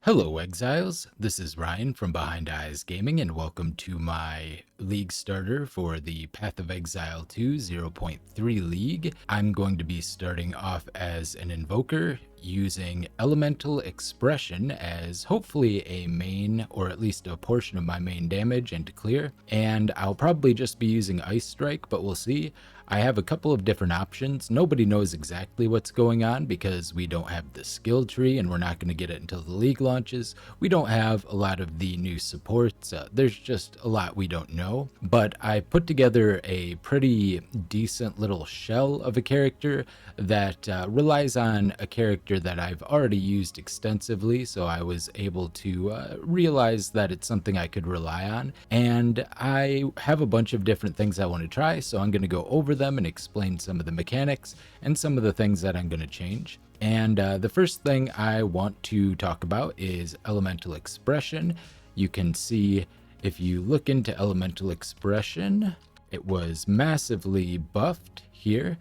Hello, Exiles. This is Ryan from Behind Eyes Gaming, and welcome to my League starter for the Path of Exile 2 0.3 League. I'm going to be starting off as an Invoker using Elemental Expression as hopefully a main, or at least a portion of my main damage and clear. And I'll probably just be using Ice Strike, but we'll see. I have a couple of different options. Nobody knows exactly what's going on because we don't have the skill tree and we're not going to get it until the league launches. We don't have a lot of the new supports. There's just a lot we don't know. But I put together a pretty decent little shell of a character that relies on a character that I've already used extensively. So I was able to realize that it's something I could rely on. And I have a bunch of different things I want to try. So I'm going to go over them and explain some of the mechanics and some of the things that I'm going to change. And the first thing I want to talk about is Elemental Expression. You can see if you look into Elemental Expression, it was massively buffed here.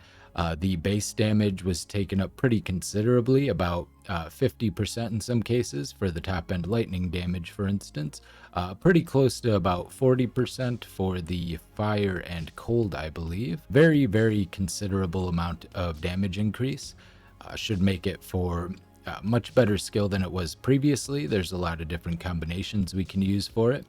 The base damage was taken up pretty considerably, about 50% in some cases for the top end lightning damage, for instance. Pretty close to about 40% for the fire and cold, I believe. Very, very considerable amount of damage increase. Should make it for much better skill than it was previously. There's a lot of different combinations we can use for it.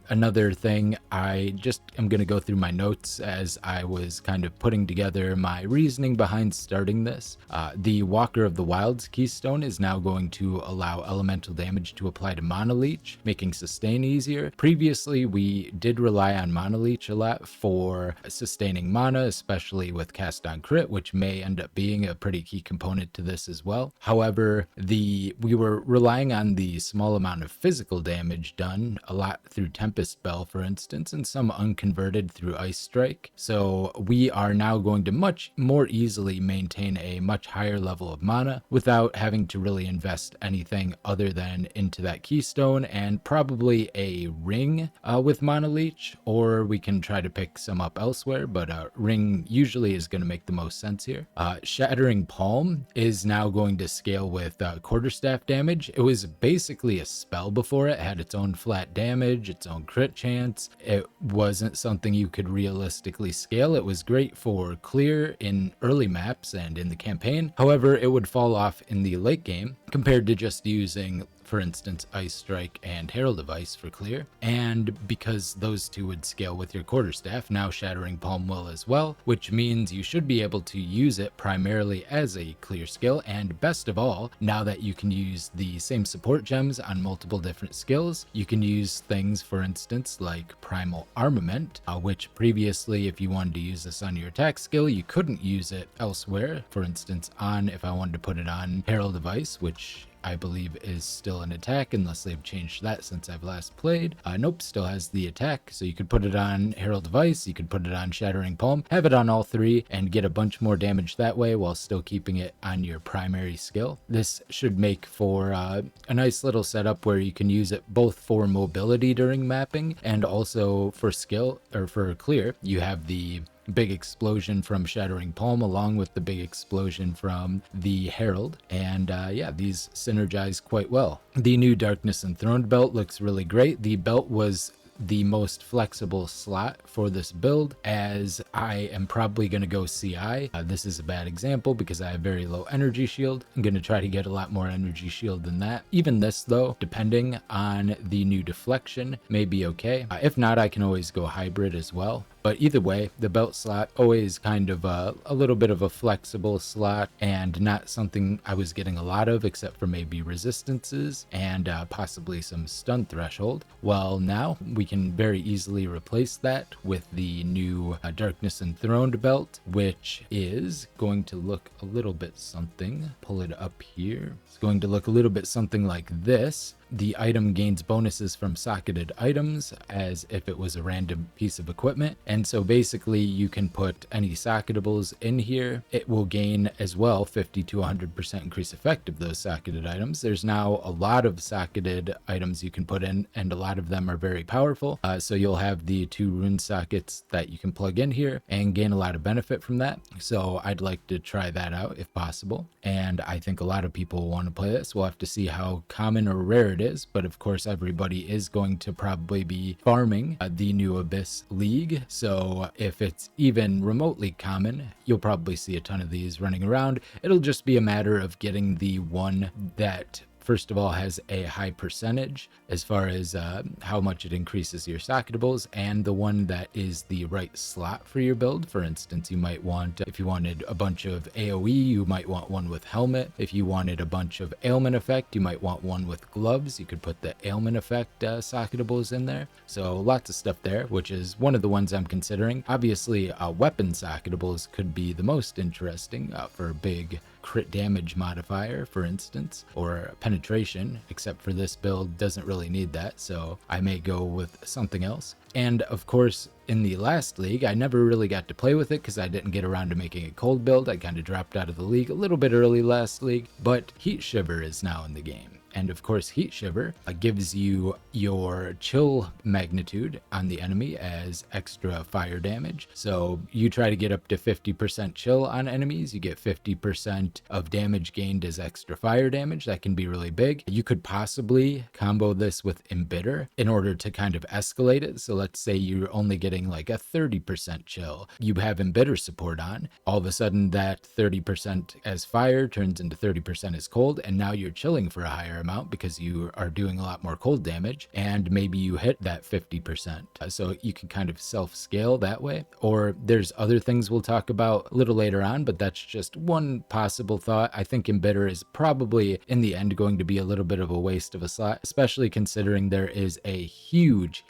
Another thing, I just am going to go through my notes as I was kind of putting together my reasoning behind starting this. The Walker of the Wilds keystone is now going to allow elemental damage to apply to Mana Leech, making sustain easier. Previously, we did rely on Mana Leech a lot for sustaining mana, especially with cast on crit, which may end up being a pretty key component to this as well. However, we were relying on the small amount of physical damage done, a lot through Tempest Bell, for instance, and some unconverted through Ice Strike. So we are now going to much more easily maintain a much higher level of mana without having to really invest anything other than into that keystone and probably a ring with Mana Leech, or we can try to pick some up elsewhere, but ring usually is going to make the most sense here. Shattering Palm is now going to scale with quarterstaff damage. It was basically a spell before. It had its own flat damage, its own crit chance. It wasn't something you could realistically scale. It was great for clear in early maps and in the campaign. However, it would fall off in the late game compared to just using, for instance, Ice Strike and Herald of Ice for clear. And because those two would scale with your quarterstaff, now Shattering Palm will as well, which means you should be able to use it primarily as a clear skill. And best of all, now that you can use the same support gems on multiple different skills, you can use things, for instance, like Primal Armament, which previously, if you wanted to use this on your attack skill, you couldn't use it elsewhere. For instance, if I wanted to put it on Herald of Ice, which I believe is still an attack unless they've changed that since I've last played. Nope, still has the attack. So you could put it on Herald of Ice, you could put it on Shattering Palm, have it on all three and get a bunch more damage that way while still keeping it on your primary skill. This should make for a nice little setup where you can use it both for mobility during mapping and also for skill, or for clear. You have the big explosion from Shattering Palm along with the big explosion from the Herald, and yeah, these synergize quite well. The new Darkness Enthroned belt looks really great. The belt was the most flexible slot for this build, as I am probably going to go CI. This is a bad example because I have very low energy shield. I'm going to try to get a lot more energy shield than that. Even this though, depending on the new deflection, may be okay. If not, I can always go hybrid as well. But either way, the belt slot always kind of a little bit of a flexible slot and not something I was getting a lot of except for maybe resistances and possibly some stun threshold. Well, now we can very easily replace that with the new Darkness Enthroned belt, which is going to look a little bit something. Pull it up here. It's going to look a little bit something like this. The item gains bonuses from socketed items as if it was a random piece of equipment. And so basically you can put any socketables in here. It will gain as well 50 to 100% increase effect of those socketed items. There's now a lot of socketed items you can put in, and a lot of them are very powerful. So you'll have the 2 rune sockets that you can plug in here and gain a lot of benefit from that. So I'd like to try that out if possible. And I think a lot of people will want to play this. We'll have to see how common or rare it is. But of course, everybody is going to probably be farming the new Abyss League. So if it's even remotely common, you'll probably see a ton of these running around. It'll just be a matter of getting the one that first of all has a high percentage as far as how much it increases your socketables, and the one that is the right slot for your build. For instance, you might want, if you wanted a bunch of AoE, you might want one with helmet. If you wanted a bunch of ailment effect, you might want one with gloves. You could put the ailment effect socketables in there. So lots of stuff there, which is one of the ones I'm considering. Obviously, weapon socketables could be the most interesting for big crit damage modifier, for instance, or penetration, except for this build doesn't really need that, so I may go with something else. And of course, in the last league, I never really got to play with it because I didn't get around to making a cold build. I kind of dropped out of the league a little bit early last league, but Heat Shiver is now in the game. And of course, Heat Shiver gives you your chill magnitude on the enemy as extra fire damage. So you try to get up to 50% chill on enemies, you get 50% of damage gained as extra fire damage. That can be really big. You could possibly combo this with Embitter in order to kind of escalate it. So let's say you're only getting like a 30% chill. You have Embitter support on. All of a sudden that 30% as fire turns into 30% as cold, and now you're chilling for a higher amount because you are doing a lot more cold damage, and maybe you hit that 50%. So you can kind of self-scale that way. Or there's other things we'll talk about a little later on, but that's just one possible thought. I think Embitter is probably in the end going to be a little bit of a waste of a slot, especially considering there is a huge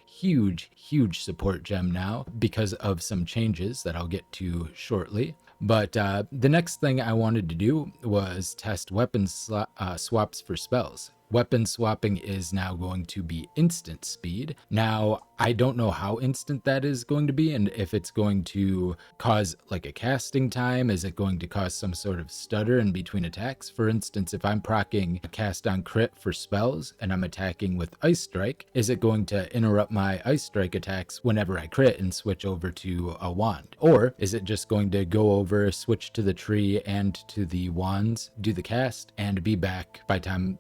support gem now because of some changes that I'll get to shortly. But the next thing I wanted to do was test weapon swaps for spells. Weapon swapping is now going to be instant speed. Now, I don't know how instant that is going to be, and if it's going to cause like a casting time. Is it going to cause some sort of stutter in between attacks? For instance, if I'm proccing a cast on crit for spells and I'm attacking with Ice Strike, is it going to interrupt my Ice Strike attacks whenever I crit and switch over to a wand? Or is it just going to go over, switch to the tree and to the wands, do the cast, and be back by time,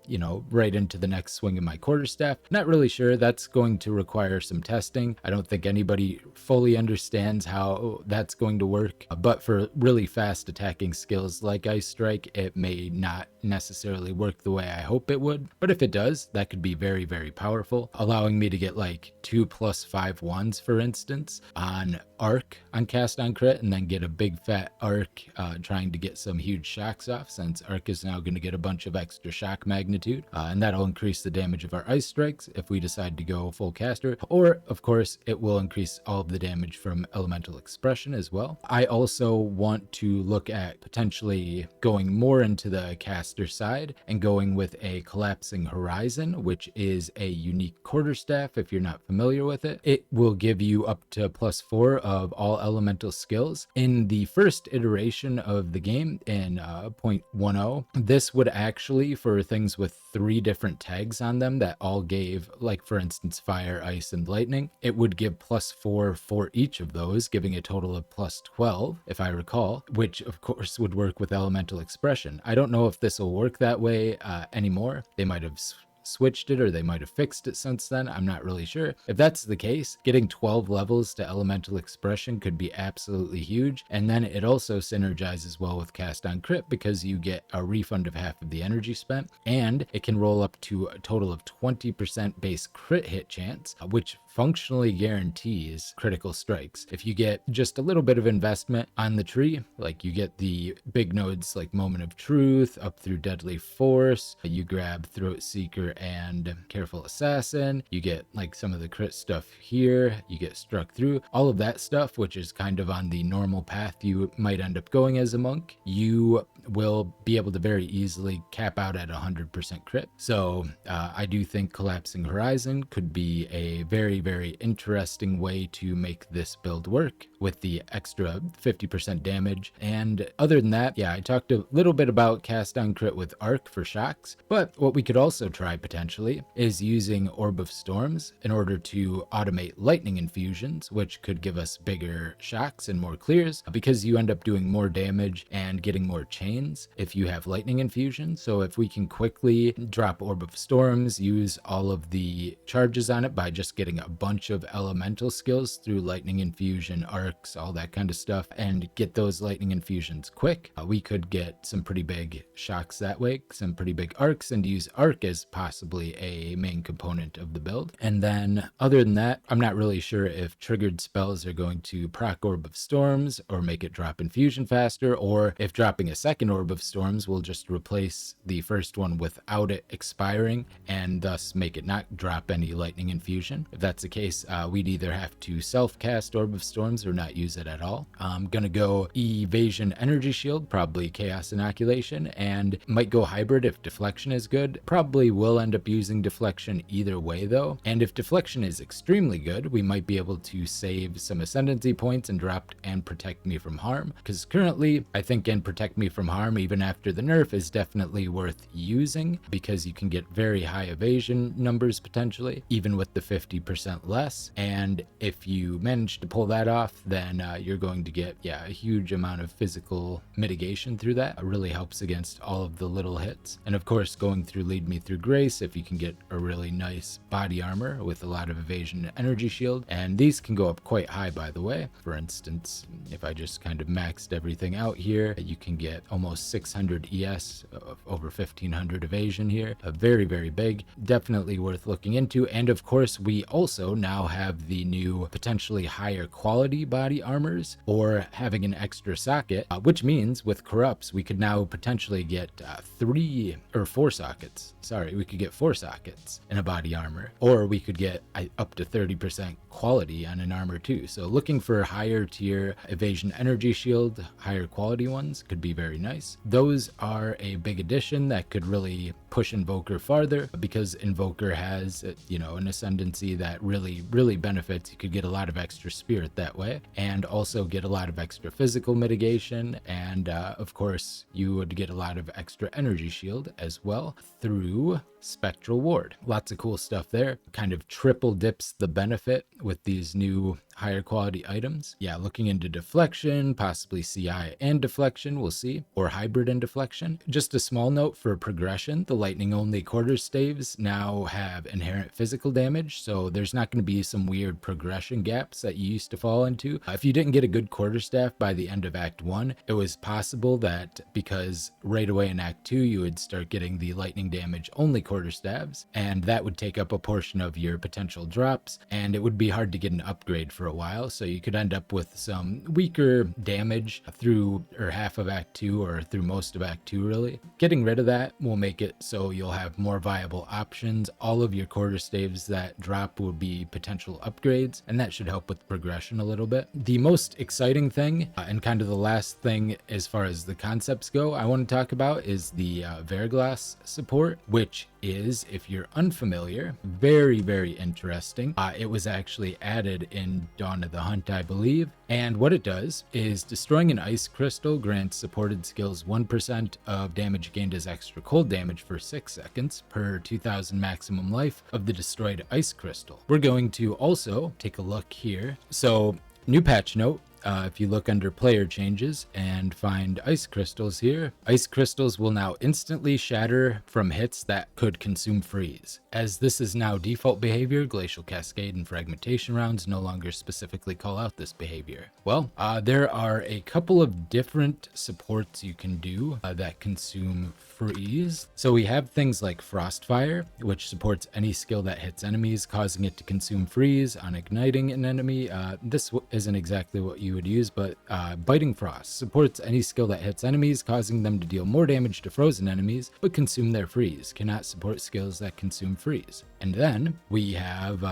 right into the next swing of my quarterstaff? Not really sure. That's going to require some testing. I don't think anybody fully understands how that's going to work, but for really fast attacking skills like Ice Strike, it may not necessarily work the way I hope it would. But if it does, that could be very, very powerful, allowing me to get like 2+5 wands, for instance, on arc on cast on crit, and then get a big fat arc trying to get some huge shocks off, since arc is now going to get a bunch of extra shock magnitude, and that'll increase the damage of our Ice Strikes if we decide to go full caster. Or of course it will increase all of the damage from elemental expression as well. I also want to look at potentially going more into the caster side and going with a collapsing horizon, which is a unique quarterstaff. If you're not familiar with it, it will give you up to +4 of all elemental skills. In the first iteration of the game in 0.10, this would actually, for things with 3 different tags on them that all gave, like for instance fire, ice, and lightning, it would give +4 for each of those, giving a total of +12 if I recall, which of course would work with elemental expression. I don't know if this will work that way anymore. They might have switched it, or they might have fixed it since then. I'm not really sure. If that's the case, getting 12 levels to elemental expression could be absolutely huge. And then it also synergizes well with cast on crit because you get a refund of half of the energy spent, and it can roll up to a total of 20% base crit hit chance, which functionally guarantees critical strikes. If you get just a little bit of investment on the tree, like you get the big nodes like Moment of Truth up through Deadly Force, you grab Throat Seeker and Careful Assassin, you get like some of the crit stuff here, you get Struck Through, all of that stuff, which is kind of on the normal path you might end up going as a monk. You will be able to very easily cap out at 100% crit. So I do think Collapsing Horizon could be a very, very interesting way to make this build work with the extra 50% damage. And other than that, yeah, I talked a little bit about cast on crit with Arc for shocks, but what we could also try potentially is using Orb of Storms in order to automate lightning infusions, which could give us bigger shocks and more clears, because you end up doing more damage and getting more chains if you have lightning infusion. So if we can quickly drop Orb of Storms, use all of the charges on it by just getting a bunch of elemental skills through lightning infusion, arcs, all that kind of stuff, and get those lightning infusions quick, we could get some pretty big shocks that way, some pretty big arcs, and use arc as possibly a main component of the build. And then other than that, I'm not really sure if triggered spells are going to proc Orb of Storms or make it drop infusion faster, or if dropping a second Orb of Storms will just replace the first one without it expiring and thus make it not drop any lightning infusion. If that's the case, we'd either have to self-cast Orb of Storms or not use it at all. I'm gonna go Evasion Energy Shield, probably Chaos Inoculation, and might go Hybrid if Deflection is good. Probably will end up using Deflection either way though, and if Deflection is extremely good, we might be able to save some Ascendancy points and drop and Protect Me from Harm, because currently I think and Protect Me from Harm, even after the nerf, is definitely worth using because you can get very high evasion numbers potentially, even with the 50% less. And if you manage to pull that off, then you're going to get, a huge amount of physical mitigation through that. It really helps against all of the little hits. And of course, going through Lead Me Through Grace, if you can get a really nice body armor with a lot of evasion and energy shield. And these can go up quite high, by the way. For instance, if I just kind of maxed everything out here, you can get almost 600 ES, over 1500 evasion here. Very, very big. Definitely worth looking into. And of course, we also now have the new potentially higher quality body armors, or having an extra socket, which means with corrupts, we could now potentially get 4 sockets. Sorry, we could get 4 sockets in a body armor, or we could get up to 30% quality on an armor too. So looking for higher tier evasion energy shield, higher quality ones could be very nice. Those are a big addition that could really push Invoker farther, because Invoker has, an ascendancy that really benefits. You could get a lot of extra spirit that way, and also get a lot of extra physical mitigation, and of course you would get a lot of extra energy shield as well through Spectral Ward. Lots of cool stuff there. Kind of triple dips the benefit with these new higher quality items. Yeah, looking into deflection, possibly CI and deflection, we'll see, or hybrid and deflection. Just a small note for progression, the lightning only quarterstaves now have inherent physical damage, so there's not going to be some weird progression gaps that you used to fall into. If you didn't get a good quarterstaff by the end of Act 1, it was possible that because right away in Act 2 you would start getting the lightning damage only quarterstaves, and that would take up a portion of your potential drops, and it would be hard to get an upgrade for a while, so you could end up with some weaker damage through half of Act 2 or through most of Act 2 really. Getting rid of that will make it so you'll have more viable options. All of your quarterstaves that drop will be potential upgrades, and that should help with progression a little bit. The most exciting thing, and kind of the last thing as far as the concepts go, I want to talk about is the Verglass support, which is, if you're unfamiliar, very interesting. It was actually added in Dawn of the Hunt, I believe, and what it does is destroying an ice crystal grants supported skills 1% of damage gained as extra cold damage for 6 seconds per 2000 maximum life of the destroyed ice crystal. We're going to also take a look here. So, new patch note. If you look under player changes and find ice crystals here, ice crystals will now instantly shatter from hits that could consume freeze. As this is now default behavior, Glacial Cascade and Fragmentation rounds no longer specifically call out this behavior. Well, there are a couple of different supports you can do that consume freeze. So we have things like Frostfire, which supports any skill that hits enemies, causing it to consume freeze on igniting an enemy. This isn't exactly what you you would use, but Biting Frost supports any skill that hits enemies, causing them to deal more damage to frozen enemies, but consume their freeze. Cannot support skills that consume freeze. And then we have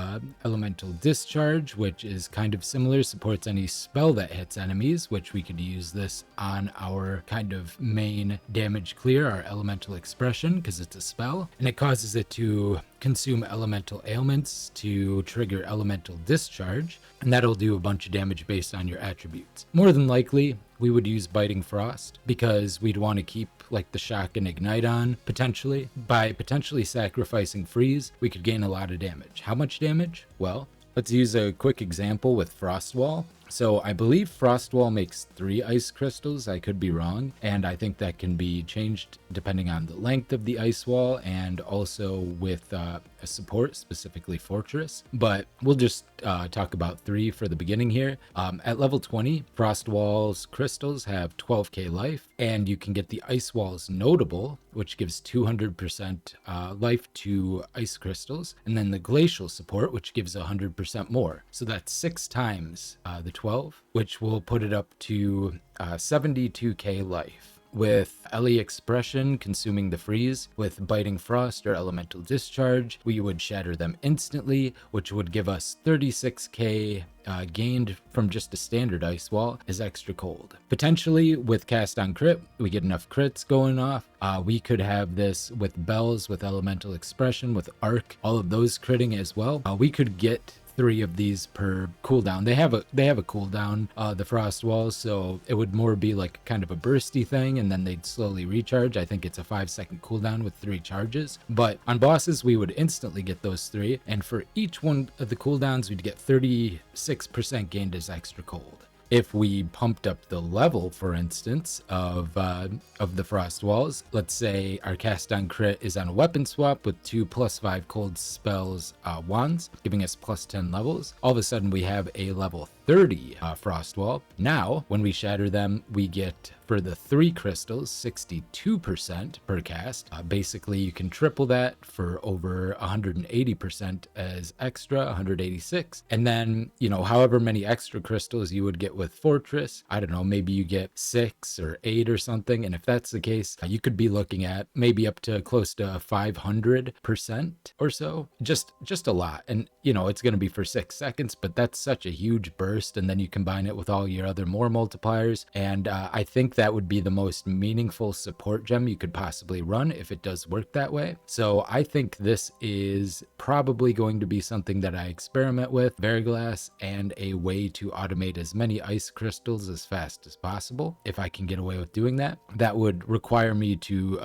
Elemental Discharge, which is kind of similar, supports any spell that hits enemies, which we could use this on our kind of main damage clear, our Elemental Expression, because it's a spell, and it causes it to consume elemental ailments to trigger Elemental Discharge, and that'll do a bunch of damage based on your attributes. More than likely, we would use Biting Frost because we'd want to keep like the Shock and Ignite on potentially. By potentially sacrificing Freeze, we could gain a lot of damage. How much damage? Well, let's use a quick example with Frost Wall. So I believe Frost Wall makes 3 ice crystals. I could be wrong. And I think that can be changed depending on the length of the ice wall and also with a support, specifically Fortress. But we'll just talk about 3 for the beginning here. At level 20, Frost Wall's crystals have 12k life, and you can get the Ice Wall's Notable, which gives 200% life to ice crystals, and then the Glacial support, which gives 100% more. So that's 6 times the 12, which will put it up to 72k life. With Ellie Expression consuming the freeze, with Biting Frost or Elemental Discharge, we would shatter them instantly, which would give us 36k gained from just a standard ice wall as extra cold. Potentially with Cast on Crit, we get enough crits going off. We could have this with Bells, with Elemental Expression, with Arc, all of those critting as well. We could get 3 of these per cooldown. They have a cooldown, the Frost Walls, so it would more be like kind of a bursty thing, and then they'd slowly recharge. I think it's a 5-second cooldown with 3 charges. But on bosses, we would instantly get those 3, and for each one of the cooldowns, we'd get 36% gained as extra cold. If we pumped up the level, for instance, of the Frost Walls, let's say our Cast on Crit is on a weapon swap with 2 +5 cold spells wands, giving us +10 levels. All of a sudden, we have a level 30 Frost Wall. Now, when we shatter them, we get, for the 3 crystals, 62% per cast. Basically, you can triple that for over 180% as extra, 186. And then, you know, however many extra crystals you would get with Fortress, I don't know, maybe you get 6 or 8 or something. And if that's the case, you could be looking at maybe up to close to 500% or so. Just a lot. And, you know, it's going to be for 6 seconds, but that's such a huge burst. And then you combine it with all your other more multipliers. And I think that would be the most meaningful support gem you could possibly run if it does work that way. So I think this is probably going to be something that I experiment with, Veriglass, and a way to automate as many ice crystals as fast as possible. If I can get away with doing that, that would require me to,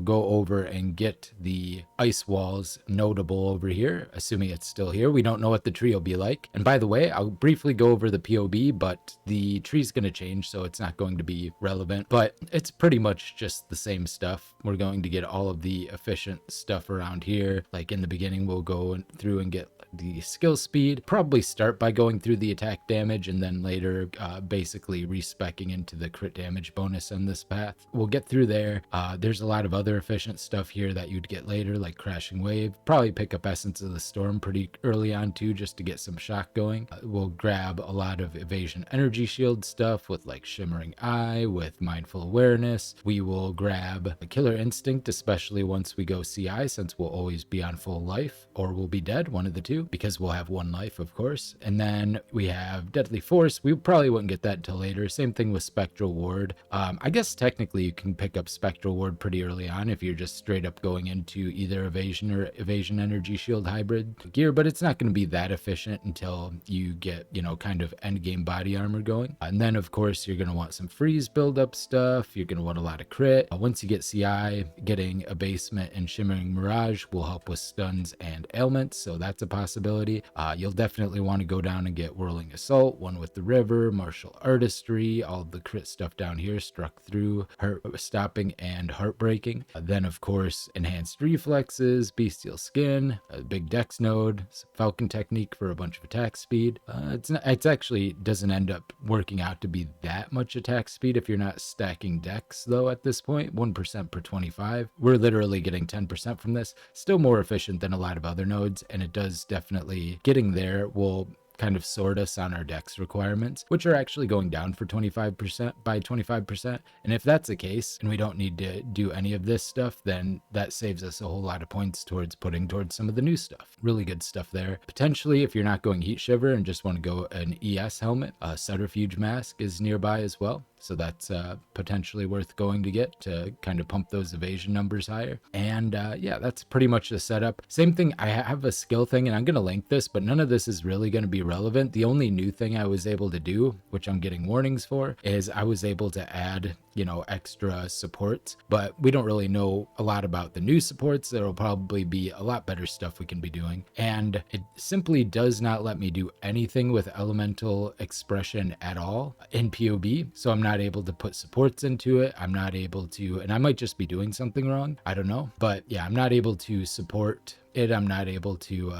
go over and get the Ice Walls Notable over here, assuming it's still here. We don't know what the tree will be like. And by the way, I'll briefly go over the POB, but the tree's going to change, so it's not going to be relevant. But it's pretty much just the same stuff. We're going to get all of the efficient stuff around here. Like in the beginning, we'll go through and get the skill speed, probably start by going through the attack damage, and then later basically respecking into the crit damage bonus on this path. We'll get through there. There's a lot of other efficient stuff here that you'd get later, like Crashing Wave. Probably pick up Essence of the Storm pretty early on too, just to get some shock going. We'll grab a lot of Evasion Energy Shield stuff with like Shimmering Eye, with Mindful Awareness. We will grab a Killer Instinct, especially once we go CI, since we'll always be on full life, or we'll be dead, one of the two, because we'll have 1 life, of course. And then we have Deadly Force. We probably wouldn't get that until later. Same thing with Spectral Ward. I guess technically you can pick up Spectral Ward pretty early on if you're just straight up going into either Evasion or Evasion Energy Shield hybrid gear, but it's not going to be that efficient until you get, kind of end game body armor going. And then, of course, you're going to want some freeze buildup stuff. You're going to want a lot of crit. Once you get CI, getting Abasement and Shimmering Mirage will help with stuns and ailments, so that's a possibility. You'll definitely want to go down and get Whirling Assault, one with the river, Martial Artistry, all of the crit stuff down here, Struck Through, Stopping, and Heartbreaking. Then, of course, Enhanced Reflexes, Bestial Skin, a big Dex node, Falcon Technique for a bunch of attack speed. It's actually doesn't end up working out to be that much attack speed if you're not stacking Dex, though, at this point. 1% per 25. We're literally getting 10% from this. Still more efficient than a lot of other nodes, and it does definitely, getting there will kind of sort us on our dex requirements, which are actually going down for 25% by 25%. And if that's the case and we don't need to do any of this stuff, then that saves us a whole lot of points towards putting towards some of the new stuff. Really good stuff there. Potentially, if you're not going Heat Shiver and just want to go an ES helmet, a Subterfuge Mask is nearby as well. So that's potentially worth going to get to kind of pump those evasion numbers higher. And yeah, that's pretty much the setup. Same thing, I have a skill thing, and I'm going to link this, but none of this is really going to be relevant. The only new thing I was able to do, which I'm getting warnings for, is I was able to add, you know, extra supports, but we don't really know a lot about the new supports. There will probably be a lot better stuff we can be doing. And it simply does not let me do anything with elemental expression at all in POB. So I'm not able to put supports into it. I'm not able to, and I might just be doing something wrong, I don't know, but yeah, I'm not able to support it. I'm not able to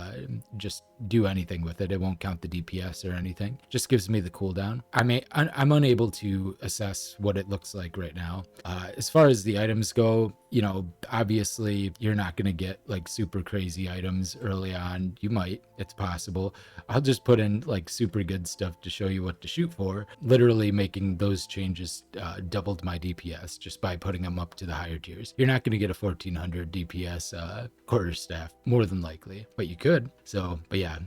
just do anything with it. It won't count the DPS or anything. Just gives me the cooldown. I'm unable to assess what it looks like right now. As far as the items go, you know, obviously you're not going to get like super crazy items early on. You might, it's possible. I'll just put in like super good stuff to show you what to shoot for. Literally making those changes doubled my DPS just by putting them up to the higher tiers. You're not going to get a 1400 DPS quarterstaff, more than likely, but you could. So, but yeah,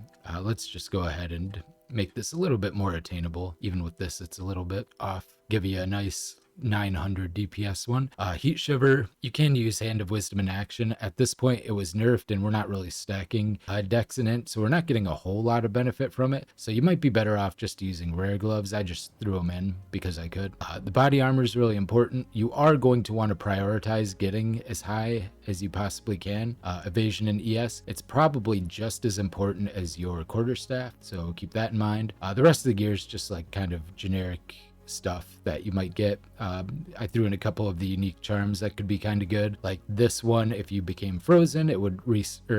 let's just go ahead and make this a little bit more attainable. Even with this, it's a little bit off. Give you a nice 900 DPS one. Heat Shiver, you can use Hand of Wisdom in action. At this point, it was nerfed and we're not really stacking dex in it, so we're not getting a whole lot of benefit from it. So you might be better off just using rare gloves. I just threw them in because I could. The body armor is really important. You are going to want to prioritize getting as high as you possibly can. Evasion and ES, it's probably just as important as your quarterstaff, so keep that in mind. The rest of the gear is just like kind of generic stuff that you might get. I threw in a couple of the unique charms that could be kind of good. Like this one, if you became frozen, it would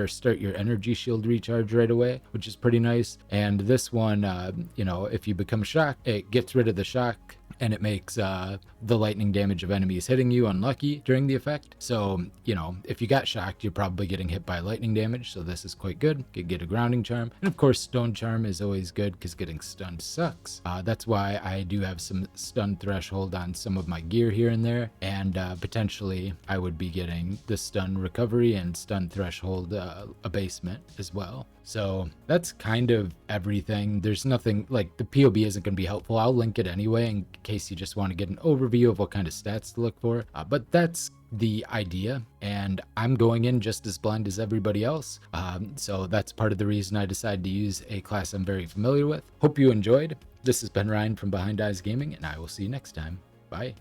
start your energy shield recharge right away, which is pretty nice. And this one, you know, if you become shocked, it gets rid of the shock and it makes the lightning damage of enemies hitting you unlucky during the effect. So, you know, if you got shocked, you're probably getting hit by lightning damage, so this is quite good. You get a grounding charm, and of course stone charm is always good because getting stunned sucks. That's why I do have some stun threshold on some of my gear here and there, and potentially I would be getting the stun recovery and stun threshold abasement as well. So that's kind of everything. There's nothing like the POB isn't going to be helpful. I'll link it anyway in case you just want to get an overview of what kind of stats to look for. But that's the idea, and I'm going in just as blind as everybody else. So that's part of the reason I decided to use a class I'm very familiar with. Hope you enjoyed. This has been Ryan from Behind Eyes Gaming, and I will see you next time. Bye.